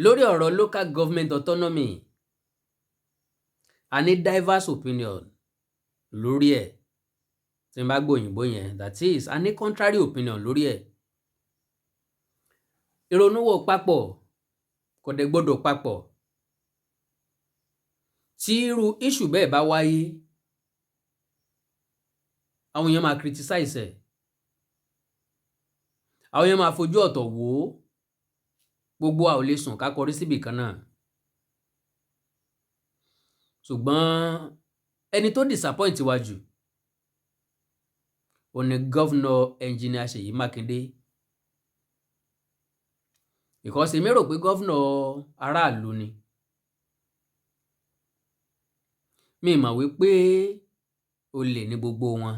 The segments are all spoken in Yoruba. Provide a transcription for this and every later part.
lórí ọ̀rọ̀ local government autonomy a ní diverse opinion lórí ẹ̀ tí n bá gbòyìnbó yẹn, that is a ní contrary opinion lórí ẹ̀. ìrònú wo papọ̀ kò dẹ̀ gbọ́dọ̀ papọ̀. tí irú issue bẹ́ẹ̀ bá wáyé àwọn èèyàn máa criticize ẹ̀, àwọn èèyàn máa fojú ọ̀tọ̀ wò ó, gbogbo a ò lè sùn ká kọrí síbì kan náà. ṣùgbọ́n ẹni tó disappoint wa jù ó ní Governor Engineer Ṣèyí Mákindé, because èmi rò pé governor aráàlú ni. mi mọ̀ wípé olè ní gbogbo wọn,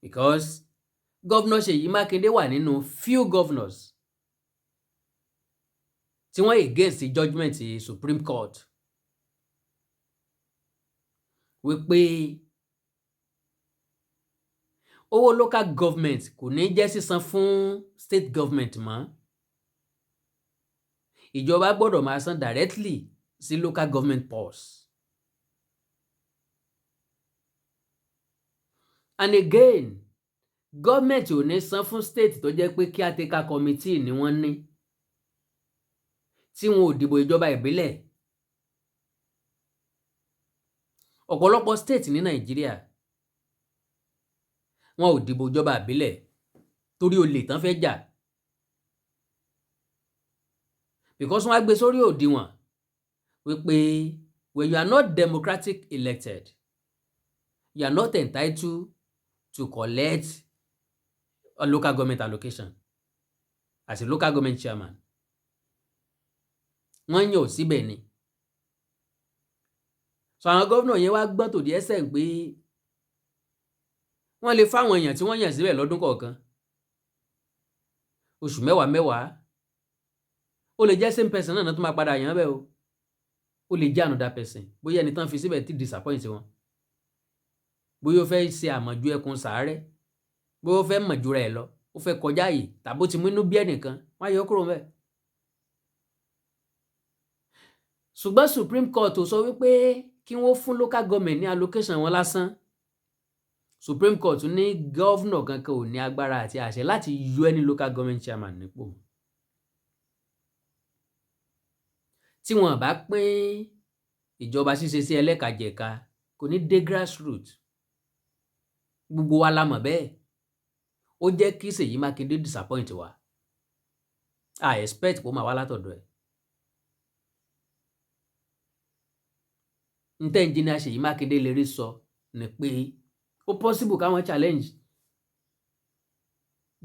because Governor Ṣèyí Mákindé wà nínú few governors tí wọ́n against judgment Supreme Court wípé owó local government kò ní jẹ́ sísan fún state government mọ́, ìjọba gbọ́dọ̀ máa san directly sí local government purse. And again, government ò ní san fún state tó jẹ́ pé caretaker committee ni wọ́n ní tí wọn ò dìbò ìjọba ìbílẹ̀. ọ̀pọ̀lọpọ̀ state ní Nàìjíríà wọn ò dìbò ìjọba ìbílẹ̀ torí olè tán fẹ́ jà, because wọ́n á gbé sórí òdiwọ̀n wípé when you are not democratic elected you are not entitled to collect a local government allocation as a local government chairman. wọ́n yàn ò síbẹ̀ ni. so àwọn gómìnà yẹn wá gbọ́n tòdí ẹsẹ̀ pé wọ́n lè fáwọn èèyàn tí wọ́n yàn síbẹ̀ lọ́dún kọ̀ọ̀kan oṣù mẹ́wàá mẹ́wàá, ó lè jẹ́ same person náà tó máa padà yàn bẹ́ẹ̀ o, ó lè jẹ́ another person, bóyá ẹni tán fi síbẹ̀ ti disappoint wọn, bóyá ó fẹ́ ṣe àmọ̀jú ẹkùn sàárẹ̀, bóyá ó fẹ́ mọ̀jú rẹ̀ lọ, ó fẹ́ kọjá yìí, tàbó ti mú inú bí ẹnìkan wọ́n á yọ kúrò ńbẹ̀. ṣùgbọ́n Supreme Court ò sọ wípé kí wọ́n fún local government ní allocation wọn lásán. Supreme Court ní governor kankan ò ní agbára àti àṣẹ láti yọ ẹni local government chairman nípò. tí wọn bá pín ìjọba ṣíṣe sí ẹlẹ́kajẹ̀ka kò ní dé grassroots, gbogbo wa la mọ̀ bẹ́ẹ̀. ó jẹ́ kí Ṣèyí Mákindé disappoint wa, I expect kó máa wá látọ̀dọ̀ ẹ̀. ntẹ́ Engineer Ṣèyí Mákindé lè rí sọ ni pé ó possible káwọn challenge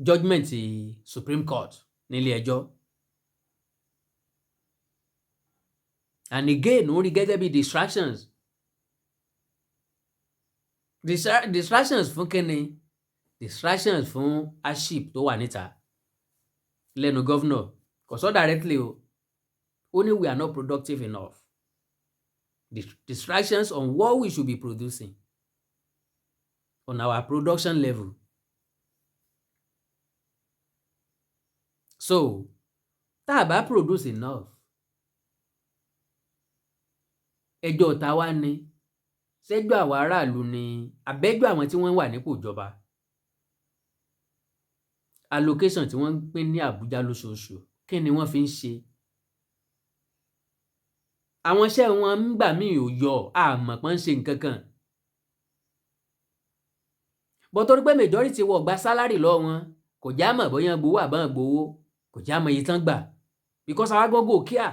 judgment Supreme Court nílé ẹjọ́. and again ó rí gẹ́gẹ́ bí distractions fún kíni, distractions fún hardship tó wà níta lẹ́nu governor kò sọ directly o, ó ní we are not productive enough. Distractions on what we should be producing on our production level. so tá a bá produce enough, ẹjọ́ ta wá ní ṣẹ́jọ́ àwọn aráàlú ni àbẹ́jọ́ àwọn tí wọ́n wà nípò ìjọba. allocation tí wọ́n ń pín ní Àbújá lóṣooṣù kí ni wọ́n fi ń ṣe? àwọn iṣẹ́ wọn ń gbà mí ò yọ àmọ́ pọ́n ń ṣe nǹkan kan. bọ́ torí pé majority wọ̀ gba sálárì lọ́wọ́ wọn kò já mọ̀ bóyá gbowó àbọ̀n gbowó, kò já mọ̀ iye tán gbà, because àwa gbọ́ngàn ò kíá.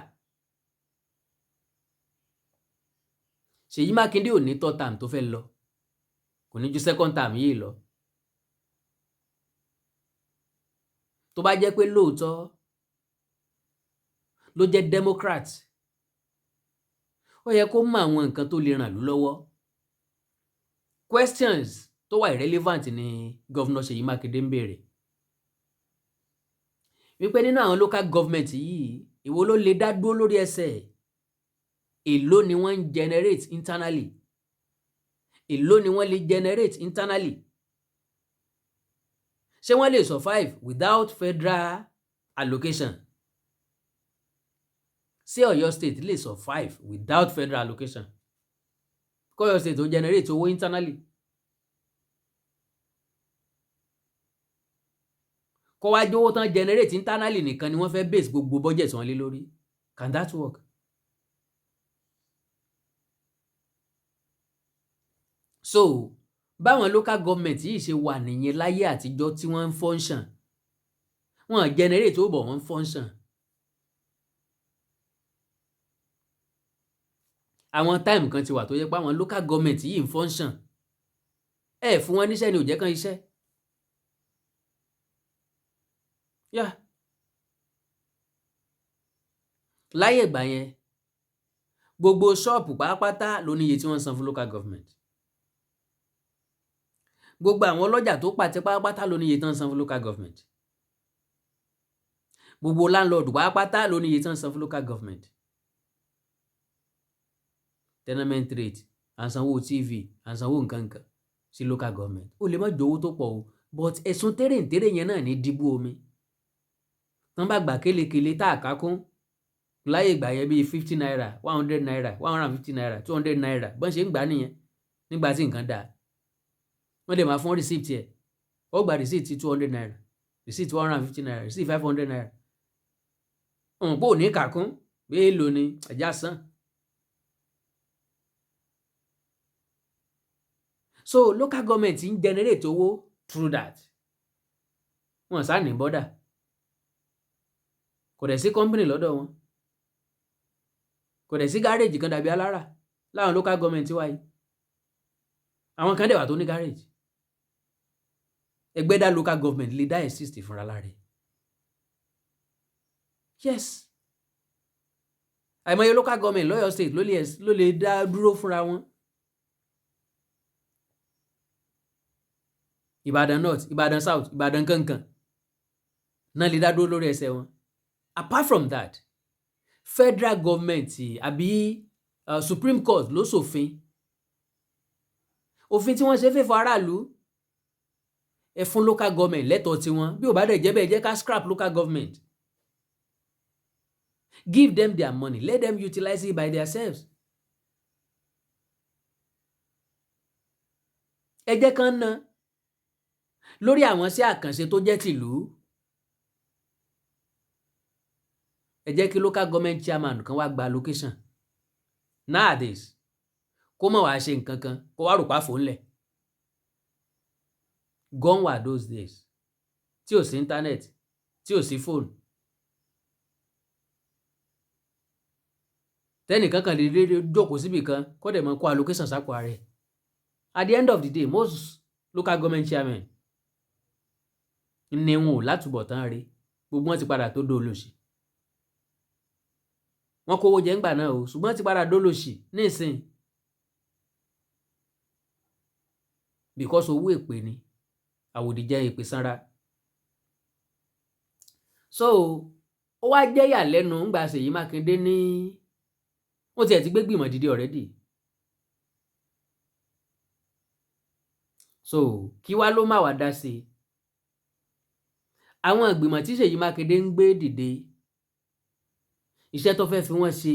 Ṣèyí Mákindé ò ní third term tó fẹ́ lọ, kò ní ju second term yìí lọ. tó bá jẹ́ pé lóòótọ́ ló jẹ́ Democrat, ó yẹ kó mọ àwọn nǹkan tó lè ràn lú lọ́wọ́. questions tó wà irrelevant ni Governor Ṣèyí Mákindé ń béèrè. wípé nínú àwọn local government yìí èwo ló lè dá dúró lórí ẹsẹ̀, èló ni wọ́n ń generate internally, èló ni wọ́n lè generate internally. ṣé wọ́n lè survive without federal allocation. Ṣé Ọ̀yọ́ state lè survive without federal allocation? kọ́yọ̀ state ó generate owó internally. kọ́ wá jówó tán generate internally nìkan ni wọ́n fẹ́ base gbogbo budget wọn lé lórí. Can that work? So báwọn local government yìí ṣe wà nìyẹn láyé àtijọ́ tí wọ́n ń function. Wọ́n generate owó bọ̀ wọ́n ń function. Àwọn time kan ti wà tó yẹ pé àwọn local government yìí ń function. Fún wọn níṣẹ́ ni ò jẹ́ kán iṣẹ́. Yeah. Láyé ìgbà yẹn gbogbo ṣọ́ọ̀pù pátápátá ló ní iye tí wọ́n san fún local government. Gbogbo àwọn ọlọ́jà tó pàtẹ pátápátá ló ní iye tí wọ́n san fún local government. Gbogbo landlord pátápátá ló ní iye tí wọ́n san fún local government. Tenement rate, à ń sanwó TV, à ń sanwó nǹkankan sí local government. Ó lè má jowó tó pọ̀ o, but ẹ̀sùn tẹ́rẹ̀ǹtẹ́rẹ̀ yẹn náà ní dìbò omi. Tán bá gbà kélekèle tá àkákún láyé ìgbà yẹn bíi 50 naira, 100 naira, 150 naira, 200 naira bọ́n ṣe ń gbà nìyẹn nígbà tí nǹkan dáa. Wọ́n dẹ̀ máa fún receipt ẹ̀. Ó gba receipt 200 naira, receipt 150 naira, receipt 500 naira. Òun pò ní kàkún bí èlò ni ẹ̀já san. So local government ń generate owó through that. Wọ́n sá ní border. Kò dẹ̀ sí company lọ́dọ̀ wọn. Kò dẹ̀ sí garage kan dàbí alára láwọn local government wáyé. Àwọn kan dẹ̀ wà tó ní garage. Ẹgbẹ́dá local government lè dá exist fúnra láre. Yes. Àìmọye local government lọ́yọ̀ state ló lè dá dúró fúnra wọn. Ìbàdàn North, Ìbàdàn South, Ìbàdàn kankan náà lè dá dúró lórí ẹsẹ̀ wọn. Apart from that, federal government àbí Supreme Court ló ṣòfin. Òfin tí wọ́n ṣe fẹ́ fún aráàlú ẹ fún local government lẹ́tọ̀ọ́ tiwọn. Bí ò bá dẹ̀ jẹ́ bẹ́ẹ̀ jẹ́ ká scrap local government. Give them their money. Let them utilize it by themselves. Ẹ jẹ́ kán ná lórí àwọn sí àkànṣe tó jẹ́ tìlú. Ẹ jẹ́ kí local government chairman kan wá gba allocation. Nowadays kó mọ̀ wá ṣe nǹkan kan kó wá rò pa fò ńlẹ̀. Gone were those days tí ò sí internet, tí ò sí phone. Tẹ́nìkan kan lè jókòó síbì kan kó dẹ̀ mọ́ kó allocation sápò ààrẹ. At the end of the day, most local government chairmen ní wọn ò látúbọ̀tán rí. Gbogbo wọn ti padà tó dólòṣì. Wọ́n kówó jẹ ńgbà náà o, ṣùgbọ́n ti padà dólòṣì nísìn. Because owó èpè ni àwòdì jẹ́ èpè sanra. So ó wá jẹ́ ìyàlẹ́nu ńgbà Ṣèyí Mákindé ní wọ́n ti ẹ̀ ti gbé gbìmọ̀ dìde already. So kí wá ló má wá dá sí i? Àwọn ìgbìmọ̀ tí Ṣèyí Mákindé ń gbé dìde iṣẹ́ tó fẹ́ fi wọ́n ṣe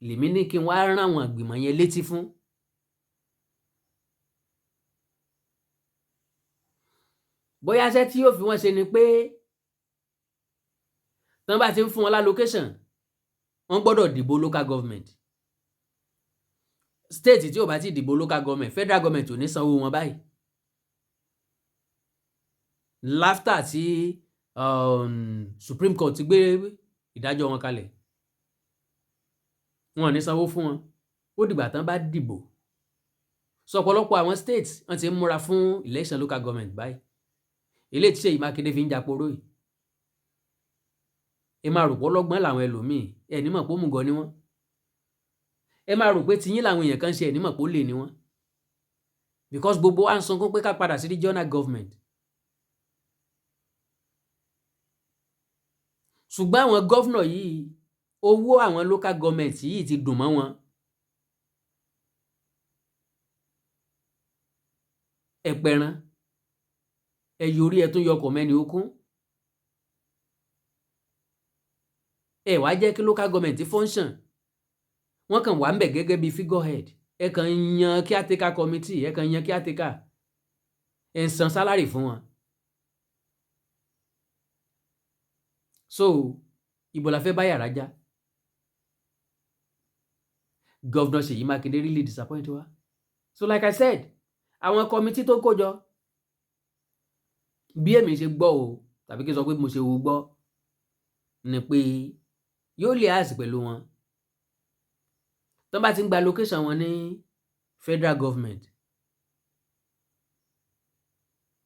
lèmi ní kí wọ́n á rán àwọn ìgbìmọ̀ yẹn létí fún. Bóyá iṣẹ́ tí yóò fi wọ́n ṣe ni pé tán bá ti ń fún wọn l'allocation wọ́n gbọ́dọ̀ dìbò local government. State tí ò bá ti dìbò local government, federal government ò ní sanwó wọn báyìí. Láftà tí Supreme Court ti gbé ìdájọ́ wọn kalẹ̀ wọn ò ní sanwó fún wọn ó dìgbà tán bá dìbò. So ọ̀pọ̀lọpọ̀ àwọn states wọ́n ti ń múra fún election local government báyìí. Eléyìí tí Ṣèyí Mákindé fi ń japoró yìí. Ẹ máa rò pé ọlọ́gbọ́n làwọn ẹlòmíì ẹ ní mọ̀ pé òmùgọ̀ ni wọ́n. Ẹ máa rò pé tiyín làwọn èèyàn kan ṣe ẹ ní mọ̀ pé ó lè ní wọ́n. Because gbogbo wa ń sunkún pé ká padà sí regional government. Ṣùgbọ́n àwọn gọ́fúnà yìí owó àwọn local government yìí ti dùn mọ́ wọn. Ẹ̀pẹ̀rán ẹ̀yọ orí ẹ̀ tún yọkọ̀ mẹ́ni okún. ẹ wá jẹ́ kí local government function wọ́n kàn wà ń bẹ̀ gẹ́gẹ́ bí figurehead ẹ kàn yan caretaker committee ẹ kàn yan caretaker ẹ ń san salary fún wọn. So ibo la fẹ́ bá yàrá já. Governor Ṣèyí Mákindé really disappoint wa. So like I said àwọn committee tó kó jọ bí èmi ṣe gbọ́ o tàbí kí n sọ pé mo ṣe wo gbọ́ ni pé yóò lè àsì pẹ̀lú wọn tó bá ti ń gba location wọn ní federal government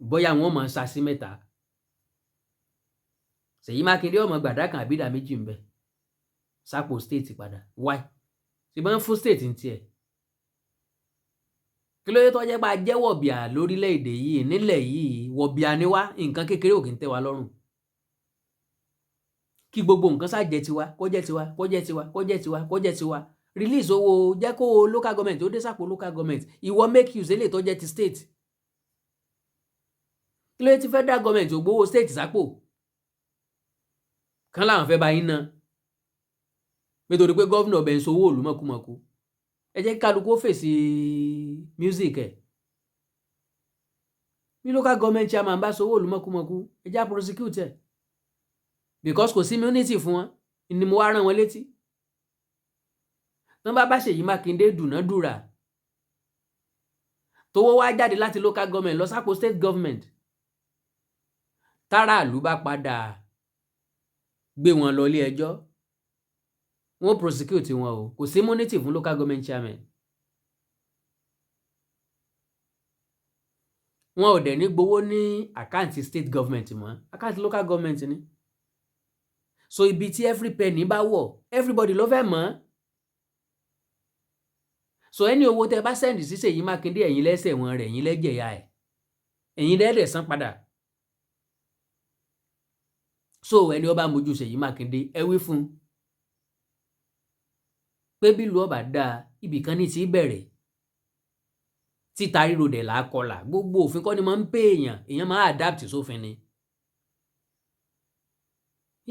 bóyá wọn mọ̀ ṣàṣì mẹ́ta Ṣèyí Mákindé ọmọ gbàdá kan àbídà méjì ń bẹ sápò state padà why ṣùgbọ́n fún state ń tiẹ̀ kí ló yẹ tó jẹ́ pé a jẹ́ wọ̀bìà lórílẹ̀‐èdè yìí nílẹ̀ yìí wọ̀bìà ni wá nǹkan kékeré ò kì í tẹ́ wa lọ́rùn kí gbogbo nǹkan ṣáà jẹ́ tiwa kó jẹ́ tiwa kó jẹ́ tiwa kó jẹ́ tiwa kó jẹ́ tiwa release owó jẹ́ kó local government ó dé sápò local government ìwọ make use eléyìí tó jẹ́ ti state kí ló yẹ ti federal government ò gbowó state sápò kan láwọn fẹ́ bá yín ná nítorí pé gọ́vnà ọbẹ̀ ń sowó òlú mọ̀kúmọ̀kú ẹ jẹ́ kálukú fèsì music ẹ̀ bí local government chairman bá sowó òlú mọ̀kúmọ̀kú ẹ jẹ́ prosecute ẹ̀ because kò sí immunity fún wọn ni mo wá rán wọn létí tán bá Ṣèyí Mákindé dùnádùrà tówó wá jáde láti local government lọ sápò state government táràlú bá padà gbé wọn lọ ilé ẹjọ́ wọ́n prosecute wọn o kò sí immunity fún local government chairman wọn ò dẹ̀ ní gbowó ní àkáǹtì state government mọ́ àkáǹtì local government ni so ibi tí every penny bá wọ̀ everybody ló fẹ́ mọ̀ so ẹni owó tẹ bá sẹ́ndì sí Ṣèyí Mákindé ẹ̀yin lẹ́sẹ̀ wọn rẹ̀ ẹ̀yin lẹ́jẹ̀yà ẹ̀ ẹ̀yin lẹ́dẹ̀ san padà so ẹni ó bá mojú Ṣèyí Mákindé ẹ wí fún pé bí ìlú ọba dáa ibì kan ní ti bẹ̀rẹ̀ títa ríro dẹ̀ làákọlà gbogbo òfin kọ́ ni máa ń pè èèyàn máa adapt sófin ni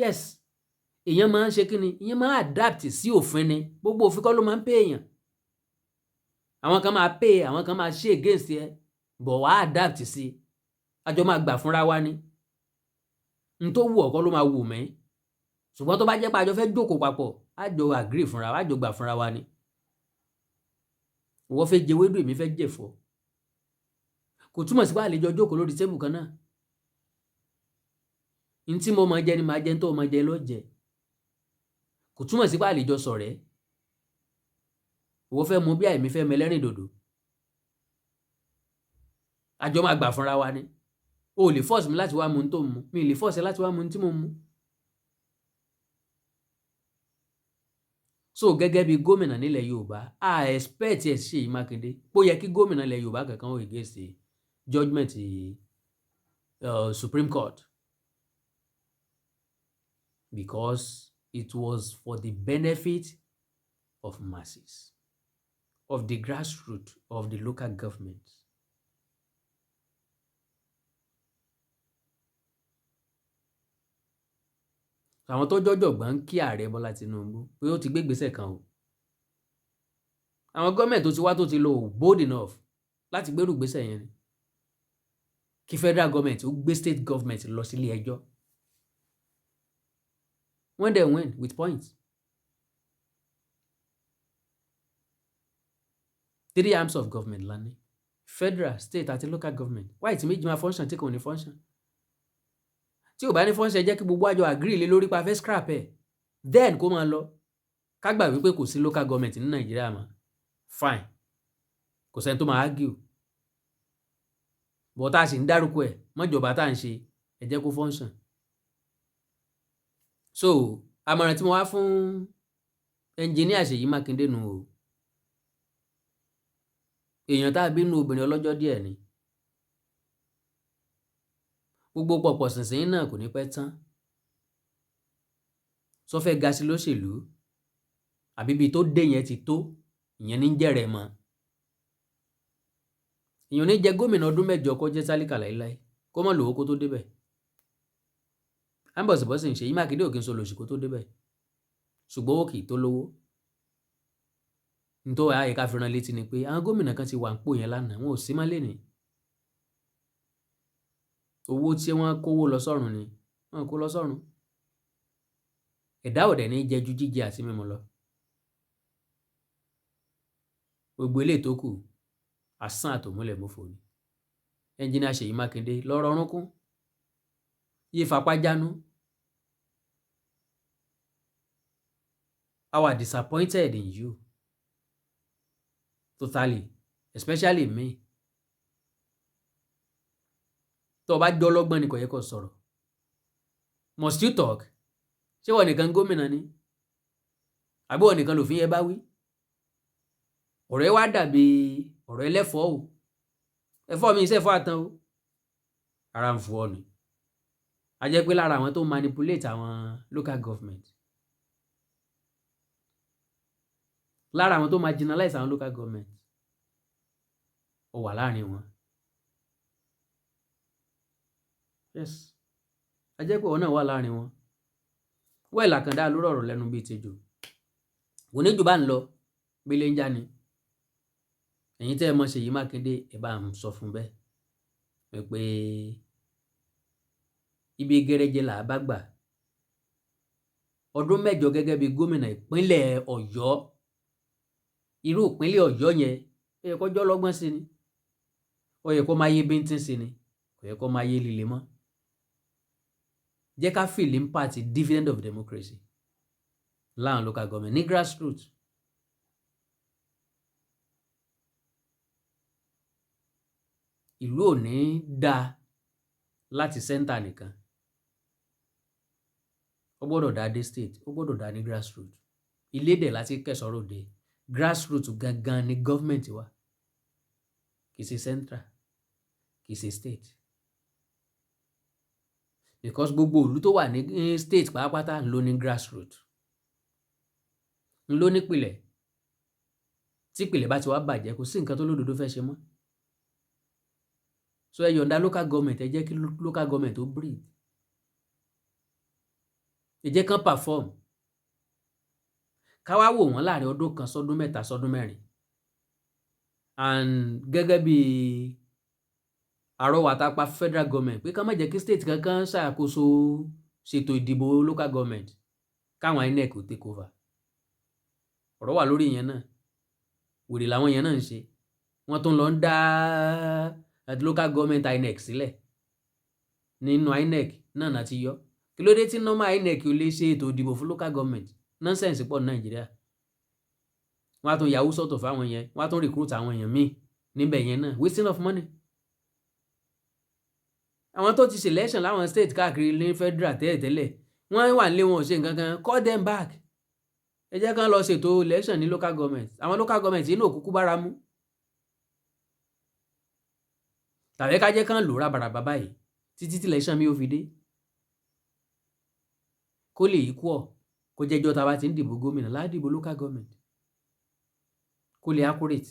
yes èèyàn máa ń ṣe kí ni èèyàn máa adapt sí òfin ni gbogbo òfin kọ́ ló máa ń pè èèyàn àwọn kan máa pè àwọn kan máa ṣe against ẹ bọ̀ wá adapt sí àjọ máa gbà fúnra wa ni n tó wù ọ̀kọ́ ló máa wù mí ṣùgbọ́n tó bá jẹ́ pé àjọ fẹ́ jókòó papọ̀ àjọ agree fúnra wa àjọ gbà fúnra wa ni wọ́n fẹ́ jẹ wédú èmi fẹ́ jẹ̀fọ́ kò túmọ̀ sí pé àlejò jókòó lórí tébù kan náà n tí mo máa jẹ ni máa jẹ n tó máa jẹ ló jẹ kò túmọ̀ sí pé àlejò ṣọ̀rẹ́ wọ́n fẹ́ mu bí àìmí fẹ́ mẹlẹ́rìn dòdò àjọ máa gbà fúnra wa ni o lè force mi láti wá mu tó mu mi lè force láti wá mu tí mo mu so gẹ́gẹ́ bí gómìnà nílẹ̀ Yorùbá a expect ẹ̀ Ṣèyí Mákindé bó yẹ kí gómìnà ilẹ̀ Yorùbá kankan ó against judgment Supreme Court because it was for the benefit of masses of the grassroots of the local government. Àwọn tó jọjọgbọ́n ń kí ààrẹ Bọ́lá Tinubu pé ó ti gbé ìgbésẹ̀ kan o àwọn gọ́ọ̀mẹ̀ntì tó ti wá tó ti lò bold enough láti gbérù ìgbésẹ̀ yẹn ni kí federal government ó gbé state government lọ sílé ẹjọ́ wọ́n dẹ̀ win with points 3 arms of government lánàá federal state àti local government wáyé tí méjì máa function tí kò ní function tí ò bá ní function jẹ́ kí gbogbo àjọ agree lé lórí pa fẹ́ scrap ẹ̀ then kó máa lọ ká gbà wípé kò sí local government ní Nàìjíríà mọ́ fine kò sẹ́ni tó máa argue but tá a sì ń dárúkọ ẹ̀ mọ́jọba tá à ń ṣe ẹ jẹ́ kó function so àmọ̀ràn tí mo wá fún ẹnjìníà Ṣèyí Mákindé nù o èèyàn tá a bí nù obìnrin ọlọ́jọ́ díẹ̀ ni gbogbo pọ̀pọ̀ ṣìnṣìn náà kò ní pẹ́ tán sọ fẹ́ ga sí lóṣèlú àbíbi tó dé yẹn ti tó ìyẹn ní jẹ́rẹ̀ mọ́ èèyàn ní jẹ gómìnà ọdún 8 kó jẹ́ tálíkà láíláí kó mọ̀ lówó kó tó débẹ̀ àmbọ̀sibọ́sì Ṣèyí Mákindé ò kí ń sọ lòṣì kó tó débẹ̀ ṣùgbọ́n ó kì í tó lówó. Nítorí àyè ká fi rán létí ni pé àwọn gómìnà kan ti wà ń pò yẹn lánàá wọn ò sí má lénìí. Owó tí wọ́n kówó lọ sọ́run ni wọ́n kó lọ sọ́run. Ẹ̀dá ò dẹ̀ ní jẹ ju jíjẹ àti mímu lọ. Gbogbo eléyìí tó kù asán àtòmúlẹ̀ mọ́fò ni. Ẹnjíníà Ṣèyí Mákindé lọ́rọ̀ ọ̀rúnkún yí fapá jánu. I was disappointed in you totally, especially me. Tó bá jọ lọ́gbọ́n ni kò yẹ kó sọ̀rọ̀. Must you talk? Ṣé wọ́n nìkan gómìnà ni? Àbí wọ́n nìkan lòfin yẹn bá wí? Ọ̀rọ̀ ẹ wá dàbí ọ̀rọ̀ ẹlẹ́fọ̀ọ́ o. Ẹ̀fọ́ mi iṣẹ́ ẹ̀fọ́ àtàn o. Ara ń fọ́ ni. A jẹ́ pé lára àwọn tó manipulate àwọn local government. Lára àwọn tó marginalize àwọn local government. Ó wà láàrin wọn. Yes. A jẹ́ pé wọn náà wà láàrin wọn. Wẹ́ẹ̀lì Àkàndá ló rọ̀rọ̀ lẹ́nu bíi tejò. Oníjù bá ń lọ gbélé ń já ni. Ẹ̀yin tẹ́ ẹ mọ̀ Ṣèyí Mákindé ẹ bá ń sọ fún bẹ́ẹ̀ pé ibi gẹ́rẹ́jẹ là bá gbà. Ọdún 8 gẹ́gẹ́ bí gómìnà ìpínlẹ̀ Ọ̀yọ́. Irú ìpínlẹ̀ Ọ̀yọ́ yẹn ó yẹ kó jọ́ lọ́gbọ́n sí ni. Ó yẹ kó máa yé bíntín sí ni. Kò yẹ kó máa yé líle mọ́. Jẹ́ ká feel impact dividend of democracy láwọn local government ní grassroots. Ìlú ò ní dá láti center nìkan. Ó gbọ́dọ̀ dá dé state, ó gbọ́dọ̀ dá ní grassroots. Ilé dẹ̀ láti kẹsọ̀rọ̀ dé. Grassroots gangan ni government wa. Kì í ṣe central, kì í ṣe state. Because gbogbo ìlú tó wà ní state pàápàá ń lò ní grassroots. Ń lò nípìlẹ̀. Tí ìpìlẹ̀ bá ti wá bàjẹ́ kò sí nǹkan tó lódodo fẹ́ ṣe mọ́. So ẹ yọ̀ǹda local government ẹ jẹ́ kí local government ó breathe. Ẹ jẹ́ kán perform. Ká wá wò wọ́n láàrin ọdún kan sọ́dún mẹ́ta sọ́dún mẹ́rin. And gẹ́gẹ́ bí àrọwà tá pa federal government pé ká má jẹ́ kí state kankan ṣàkóso ṣètò ìdìbò local government káwọn INEC ó take over. Ọ̀rọ̀ wà lórí ìyẹn náà. Wèrè làwọn yẹn náà ń ṣe. Wọ́n tún lọ ń dá local government INEC sílẹ̀. Nínú INEC náà láti yọ. Kí ló dé tí normal INEC ò lè ṣe ètò ìdìbò fún local government? Nonsense pọ̀ ní Nàìjíríà. Wọ́n á tún yàwó sọ́tọ̀ fáwọn yẹn. Wọ́n á tún recruit àwọn èèyàn míì níbẹ̀ yẹn náà. Wasting of money. Àwọn tó ti ṣe election láwọn state káàkiri ní federal tẹ́lẹ̀ wọ́n wà nílé wọn ò ṣe nǹkan kan. Call them back. Ẹ jẹ́ kán lọ ṣètò election ní local government. Àwọn local government yìí náà kúkú bára mú. Tàbí ká jẹ́ kán lò rábàràbà báyìí títí tí election mi ò fi dé. Kó lè equal kó jẹ́jọ́ tá bá ti ń dìbò gómìnà ládìbò local government. Kó lè accurate.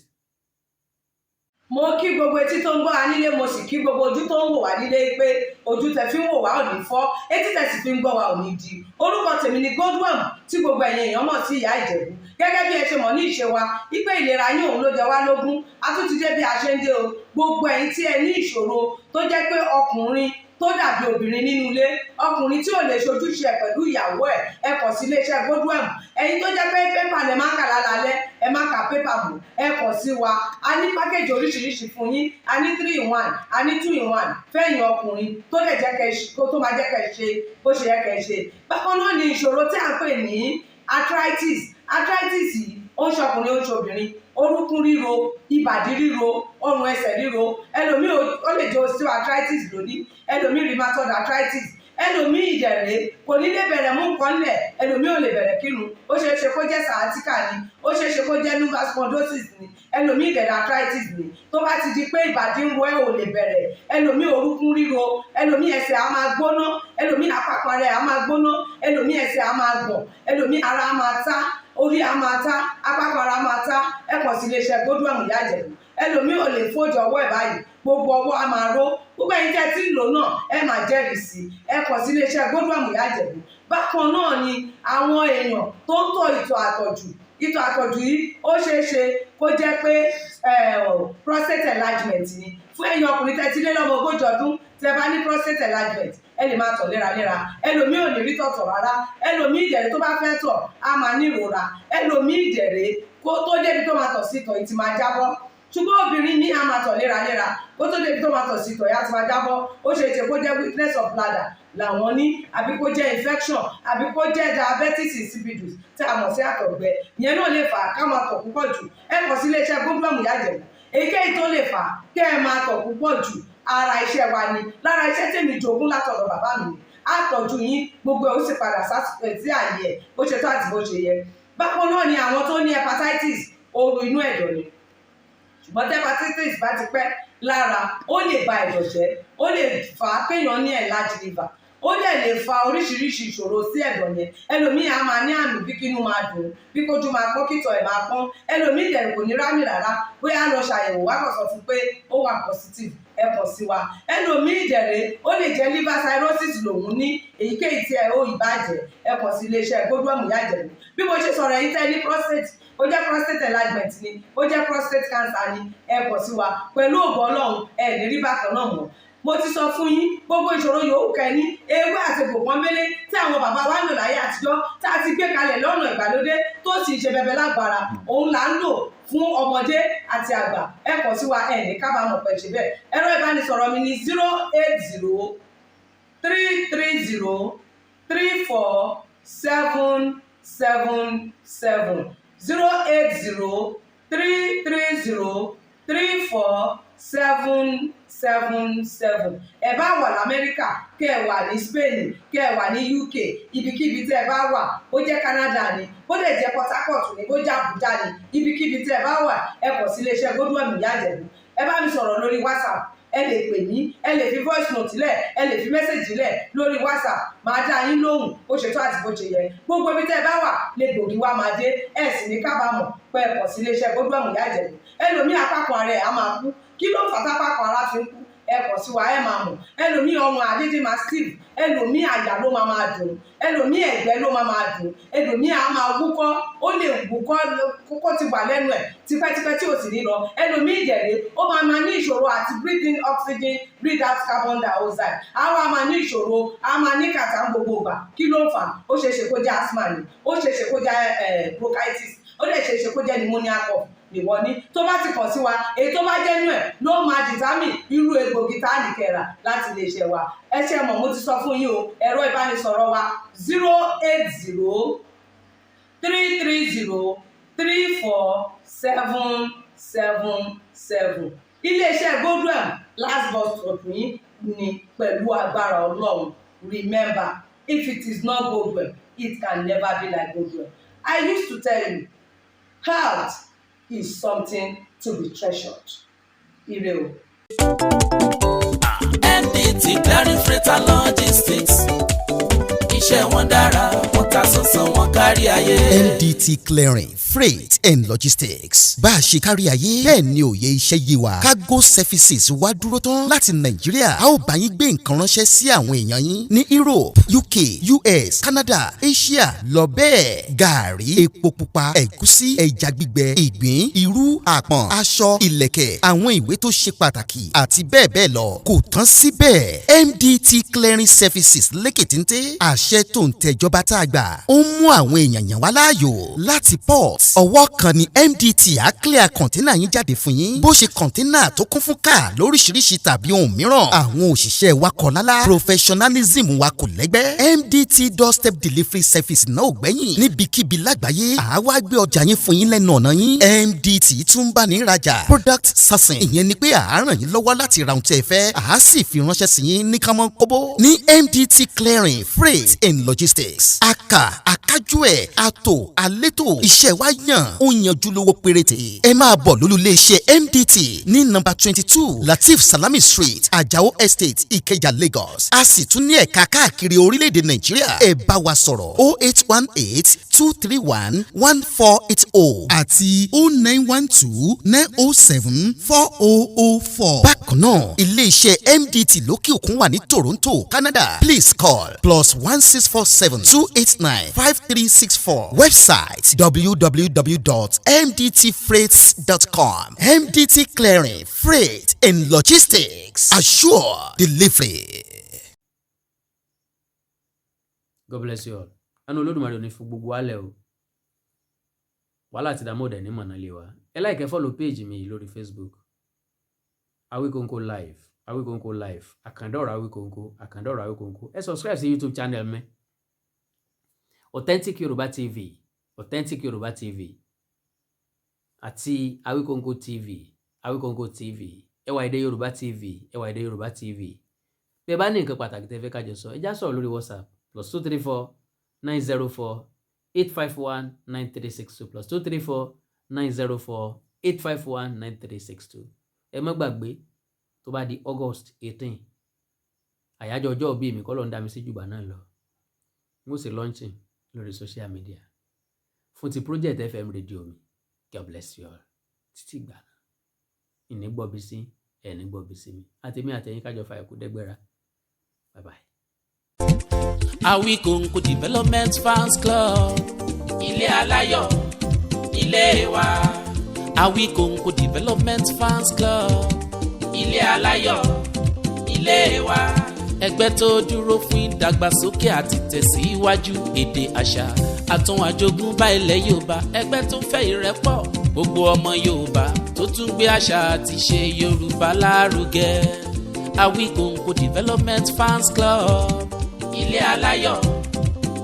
Mo kí gbogbo etí tó ń gbọ́ wa nílé mo sì kí gbogbo ojú tó ń wò wá nílé pé ojú tẹ́ fi ń wò wá ò ní fọ́ etí tẹ́ sì fi ń gbọ́ wa ò ní di. Orúkọ tèmi ni Godwin tí gbogbo ẹ̀yin èèyàn mọ̀ sí Ìyá Ìjẹ̀bú. Gẹ́gẹ́ bí ẹ ṣe mọ̀ ní ìṣe wa wípé ìlera yín òun ló jẹ wá lógún. A tún ti dé bí a ṣe ń dé o. Gbogbo ẹ̀yin tí ẹ ní ìṣòro tó jẹ́ pé ọkùnrin tó dàbí obìnrin nínú ilé, ọkùnrin tí ò lè ṣojúṣe pẹ̀lú ìyàwó ẹ kàn sí iléeṣẹ́ Godwin. Ẹ̀yin tó jẹ́ pé pépà lẹ máa ń kà lálálẹ́ ẹ má ka pépà bò ẹ kàn sí wa. A ní pákéjì oríṣiríṣi fún yín. A ní 3-in-1, a ní 2-in-1 fẹ́yìn ọkùnrin tó lè jẹ́ kẹ́ tó máa jẹ́ kẹ́ ṣe bó ṣe yẹ kẹ́ ṣe. Bákan náà ni ìṣòro tí a ń pè ní arthritis. Arthritis yìí ó ń ṣọkùnrin ó ń ṣobìnrin. Orúnkún ríro, ìbàdí ríro, ọrùn ẹsẹ̀ ríro. Ẹlòmíì ó lè jẹ́ osteoarthritis lónìí. Ẹlòmíì rheumatoid arthritis. Ẹlòmíì ìdẹ̀rẹ̀ kò ní lè bẹ̀rẹ̀ mú nǹkan lẹ̀. Ẹlòmíì ò lè bẹ̀rẹ̀ kírun. Ó ṣeé ṣe kó jẹ́ sciatica ni. Ó ṣeé ṣe kó jẹ́ lumbar spondylosis ni. Ẹlòmíì ìdẹ̀rẹ̀ arthritis ni. Tó bá ti di pé ìbàdí ń ro ẹ́ ò lè bẹ̀rẹ̀. Ẹlòmíì orúnkún ríro. Ẹlòmíì ẹsẹ̀ á máa gbóná. Ẹlòmíì àpapọ̀ rẹ̀ á máa gbóná. Ẹlòmíì ẹsẹ̀ á máa gbọ̀n. Ẹlòmíì ara á máa tá. Orí á máa tá. Àpapọ̀ ara á máa tá. Ẹ kàn sí iléeṣẹ́ Godwin Ìyá Ìjẹ̀bú. ẹlòmíì ò lè fojú ọwọ́ ẹ̀ báyìí gbogbo ọwọ́ a máa ró gbogbo ẹ̀yin tẹ́ tí ń lò náà ẹ máa jẹ́rìí sí ẹ kàn sí iléeṣẹ́ Godwin Ìyá Ìjẹ̀bú. Bákan náà ni àwọn èèyàn tó ń tọ̀ ìtọ̀ àtọ̀jù yìí ó ṣeé ṣe kó jẹ́ pé prostate enlargement ni fún ẹ̀yin ọkùnrin tẹ́ ti lé lọ́mọ 40 ọdún tẹ́ bá ní prostate enlargement ẹ lè máa tọ̀ léraléra, ẹlòmíì ò ní rí tọ̀tọ̀ rárá, ẹlòmíì ìdẹ̀rẹ̀ tó bá fẹ́ tọ̀ á máa ní ìrora, ẹlòmíì ìdẹ̀rẹ̀ kó tó débi tó máa tọ̀ sí tọ̀ ìtì máa jábọ́. Ṣùgbọ́n obìnrin ní a máa tọ̀ léraléra kó tó débi tó máa tọ̀ sí tọ̀ ìyá ti máa jábọ́. Ó ṣe é ṣe kó jẹ́ weakness of bladder làwọn ní, àbí kó jẹ́ infection, àbí kó jẹ́ diabetes insipidus tí a mọ̀ sí àtọ̀gbẹ. Ìyẹn náà lè fà á ká máa tọ̀ púpọ̀ jù. Ẹ kàn sí iléeṣẹ́ Godwin Ìyá Ìjẹ̀bú. Èyíkéyìí tó lè fà á kẹ́ ẹ máa tọ̀ púpọ̀ jù ara iṣẹ́ wa ni, lára iṣẹ́ tèmi jogún látọ̀dọ̀ bàbá mi ni. Àtọ̀jú yín gbogbo ẹ̀ ó sì padà sí àyè ẹ̀ bó ṣe tó àti bó ṣe yẹ. Bákan náà ni àwọn tó ní hepatitis, ooru inú ẹ̀dọ̀ ni. Ṣùgbọ́n tí hepatitis bá ti pẹ́ lára ó lè ba ẹ̀dọ̀ jẹ́, ó lè fà á kéèyàn ní enlarged liver, ó dẹ̀ lè fa oríṣiríṣi ìṣòro sí ẹ̀dọ̀ yẹn. Ẹlòmíì á máa ní àmì bí kínú máa dùn, bí kójú máa pọ́n, kítọ̀ ẹ̀ máa pọ́n. Ẹlòmíì dẹ̀ kò ní rámì rárá, bóyá lọ ṣàyẹ̀wò wá kàn sọ fún pé ó wà positive ẹ kàn sí wa. Ẹlòmíì dẹ̀rẹ̀ ó lè jẹ́ liver cirrhosis lòun ní, èyíkéyìí tí ẹ ó ìbàjẹ́ ẹ kàn sí iléeṣẹ́ Godwin Ìyá Ìjẹ̀bú. Bí mo ṣe sọ̀rọ̀ yìí tẹ́ ní prostate, ó jẹ́ prostate enlargement ni, ó jẹ́ prostate cancer ni, ẹ kàn sí wa pẹ̀lú ògo Ọlọ́run ẹ ní rí bákan náà mọ́. Mo ti sọ fún yín gbogbo ìṣòro yòówù kẹ́ ní ewé àti gbòǹkan mélé tí àwọn bàbá wa ń lò láyé àtijọ́ tá a ti gbé kalẹ̀ lọ́nà ìgbàlódé tó sì ṣe bẹbẹ lágbára, òun là ń lò fún ọmọdé àti àgbà. Ẹ kàn sí wa ẹ ní kábàámọ̀ pẹ̀ ṣe bẹ́ẹ̀. Ẹ̀rọ ìbánisọ̀rọ̀ mi ni 08033034777 08033034777. Ẹ bá wà l'Amẹ́ríkà, kẹ́ ẹ wà ní Spain, kẹ́ ẹ wà ní UK, ibikíbi tẹ́ ẹ bá wà, ó jẹ́ Canada ni, ó lè jẹ́ Port Harcourt ni, ó jẹ́ Abuja ni, ibikíbi tẹ́ ẹ bá wà ẹ kàn sí iléeṣẹ́ Godwin Ìyá Ìjẹ̀bú. Ẹ bá mi sọ̀rọ̀ lórí WhatsApp, ẹ lè pè mí, ẹ lè fi voice note lẹ̀, ẹ lè fi message lẹ̀ lórí WhatsApp, máa dá yín lóhùn bó ṣe tó àti bó ṣe yẹ. Gbogbo ibi tẹ́ ẹ bá wà lè gbòógì wá máa dé, ẹ sì ní kábàámọ̀ pé ẹ kàn sí iléeṣẹ́ Godwin Ìyá Ìjẹ̀bú. Ẹlòmíì apákan ara ẹ̀ á máa kú, kí ló fà tápákan ara fi ń kú? Ẹ kàn sí wa ẹ máa mọ̀. Ẹlòmíì ọrùn àdídì máa steve, ẹlòmíì àyà ló máa dùn, ẹlòmíì ẹ̀gbẹ́ ló máa dùn, ẹlòmíì á máa wúkọ́, ó lè wúkọ́ kókó ti wà lẹ́nu ẹ̀ tipẹ́tipẹ́ tí ò sì ní lọ. Ẹlòmíì ìjẹ̀rẹ̀ ó máa ní ìṣòro àti breathe in oxygen, breathe out carbon dioxide. Àwa máa ní ìṣòro, a máa ní kàtà gbogbo ìgbà. Kí ló ń fà? Ó ṣeé ṣe kó jẹ́ asthma ni, ó ṣeé ṣe kó jẹ́ bronchitis, ó dẹ̀ ṣeé ṣe kó jẹ́ pneumonia cough ìwọ ní. Tó bá ti kàn sí wa, èyí tó bá jẹ́ nú ẹ̀ ló máa dìtámì irú egbògi tá a lè kẹ́ra láti lè ṣe wa. Ẹ ṣe mọ̀, mo ti sọ fún yín o, ẹ̀rọ ìbánisọ̀rọ̀ wa 08033034777. Iléeṣẹ́ Godwin last bus stop yín ni pẹ̀lú agbára Ọlọ́run. Remember, if it is not Godwin, it can never be like Godwin. I used to tell you, health is something to be treasured. Ire o. MDT Clearing Freight and Logistics. Iṣẹ́ wọn dára, wọ́n ta sọ́sán, wọ́n kárí ayé. MDT Clearing Freight and Logistics. Bá a ṣe kárí ayé, bẹ́ẹ̀ ni òye iṣẹ́ yé wa. Cargo services wá dúró tán láti Nàìjíríà. A ó bá yín gbé nǹkan ránṣẹ́ sí àwọn èèyàn yín ní Europe, UK, US, Canada, Asia lọ bẹ́ẹ̀. Gààrí, epo pupa, ẹ̀gúsí, ẹja gbígbẹ, ìgbín, irú, àpọ̀n, aṣọ, ìlẹ̀kẹ̀, àwọn ìwé tó ṣe pàtàkì àti bẹ́ẹ̀ bẹ́ẹ̀ lọ. Kò tán síbẹ̀. MDT Clearing Services lékè téńté. Àṣẹ tó ń tẹ̀jọba tá a gbà. Ó ń mú àwọn èèyàn yàn wá láàyò láti port. Ọwọ́ kan ni MDT á clear kọ̀ńténà yín jáde fún yín. Bó ṣe kọ̀ńténà tó kún fún káà lóríṣiríṣi tàbí ohun mìíràn. Àwọn òṣìṣẹ́ wa kọ̀ lálá. Professionalism wa kò lẹ́gbẹ́. MDT doorstep delivery service náà ò gbẹ́yìn. Níbikíbi lágbàáyé, àwa gbé ọjà yín fún yín lẹ́nu ọ̀nà yín. MDT tún bá ní rajà. Product sourcing. Ìyẹn ni pé à á ràn yín lọ́wọ́ láti ra ohun tí ẹ fẹ́. À á sì fi ránṣẹ́ sí yín ní kánmọ́ kóbó. Ní MDT Clearing Freight and Logistics. Aka akájú ẹ̀ àtò àlétò iṣẹ́ wa yàn ó yanjú lówó péréte ẹ máa bọ̀ lólùléeṣẹ́ MDT ní nọ́mbà 22 Latif Salami Street Ajao Estate Ìkẹjà Lagos a sì tún ní ẹ̀ka káàkiri orílẹ̀-èdè Nàìjíríà ẹ bá wa sọ̀rọ̀ 08182311480 àti 09129074004. bákan náà ilé-iṣẹ́ MDT lókè òkun wà ní Toronto Canada please call +16472895364 website www.mdtfreights.com. MDT Clearing, Freight and Logistics. Assure delivery. God bless you all. Àánú Olódùmarè ò ní fún gbogbo alẹ́ o. Wàhálà àti ìdààmú ọ̀dẹ̀ ní mọ̀nà lé wa. Ẹ like ẹ follow page mi lórí Facebook. Awikonko Live. Awikonko Live. Àkàndọ̀rọ̀ Awikonko. Àkàndọ̀rọ̀ Awikonko. Ẹ subscribe sí YouTube channel mi. Authentic Yoruba TV. Authentic Yoruba TV. Àti Awikonko TV. Awikonko TV. Ẹ wá Èdè Yorùbá TV. Ẹ wá Èdè Yorùbá TV. Bí ẹ bá ní nǹkan pàtàkì tẹ́ fẹ́ ká jọ sọ, ẹ já sọ̀rọ̀ lórí WhatsApp +234-904-851-9362 +234-904-851-9362. Ẹ má gbàgbé tó bá di August 18 àyájọ́ ọjọ́ òbí mi kọ́ ló ń dá mi sí jùbà náà lọ. Mo sì launching lórí social media fún ti Project FM radio mi. God bless you all. Títí gbà náà ìní gbọ́bi sí ẹni gbọ́bi sí mi àtẹ̀mí àtẹ̀yìn kájọ fa ẹ̀kú dẹ́gbẹ́ra. Bye bye. Awikonko Development Fans Club, ilé aláyọ̀, ilé wa. Awikonko Development Fans Club, ilé aláyọ̀, ilé wa. Ẹgbẹ́ tó dúró fún ìdàgbàsókè àti tẹ̀síwájú èdè àṣà àtún àjogúnbá ilẹ̀ Yorùbá. Ẹgbẹ́ tó fẹ́ ìrẹ́pọ̀ gbogbo ọmọ Yorùbá tó tún gbé àṣà àti ṣe Yorùbá lárugẹ. Awikonko Development Fans Club, ilé aláyọ̀,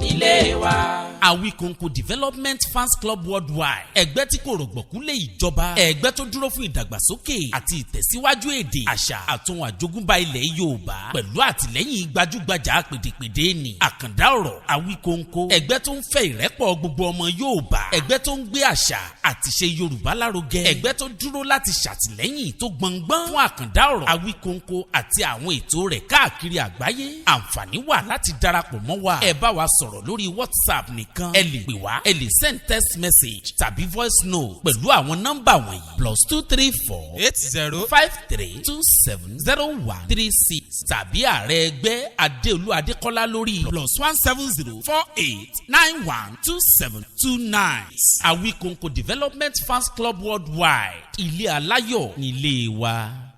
ilé wa. Awikonko Development Fans Club Worldwide, ẹgbẹ́ tí kò rọ̀gbọ̀kú lé ìjọba, ẹgbẹ́ tó dúró fún ìdàgbàsókè àti ìtẹ̀síwájú èdè àṣà àtún àjogúnbá ilẹ̀ Yorùbá pẹ̀lú àtìlẹ́yìn gbajúgbajà pèdèpèdè ni àkàndá ọ̀rọ̀ Awikonko, ẹgbẹ́ tó ń fẹ́ ìrẹ́pọ̀ gbogbo ọmọ Yorùbá, ẹgbẹ́ tó ń gbé àṣà àti ṣe Yorùbá lárugẹ, ẹgbẹ́ tó dúró láti ṣàtìlẹ́yìn tó gbọngbọ́n fún àkàndá ọ̀rọ̀ Awikonko àti àwọn ètò rẹ̀ káàkiri àgbáyé. Àǹfààní wà láti darapọ̀ mọ́ wa. Ẹ bá wa sọ̀rọ̀ lórí WhatsApp nìkan. Ẹ lè pè wá, ẹ lè send text message tàbí voice note pẹ̀lú àwọn nọ́mbà wọ̀nyí +234-8053270136 tàbí ààrẹ ẹgbẹ́ Adéolú Adékọ́lá lórí +17048912729. Awikonko Development Fans Club Worldwide, ilé aláyọ̀ nílé wa.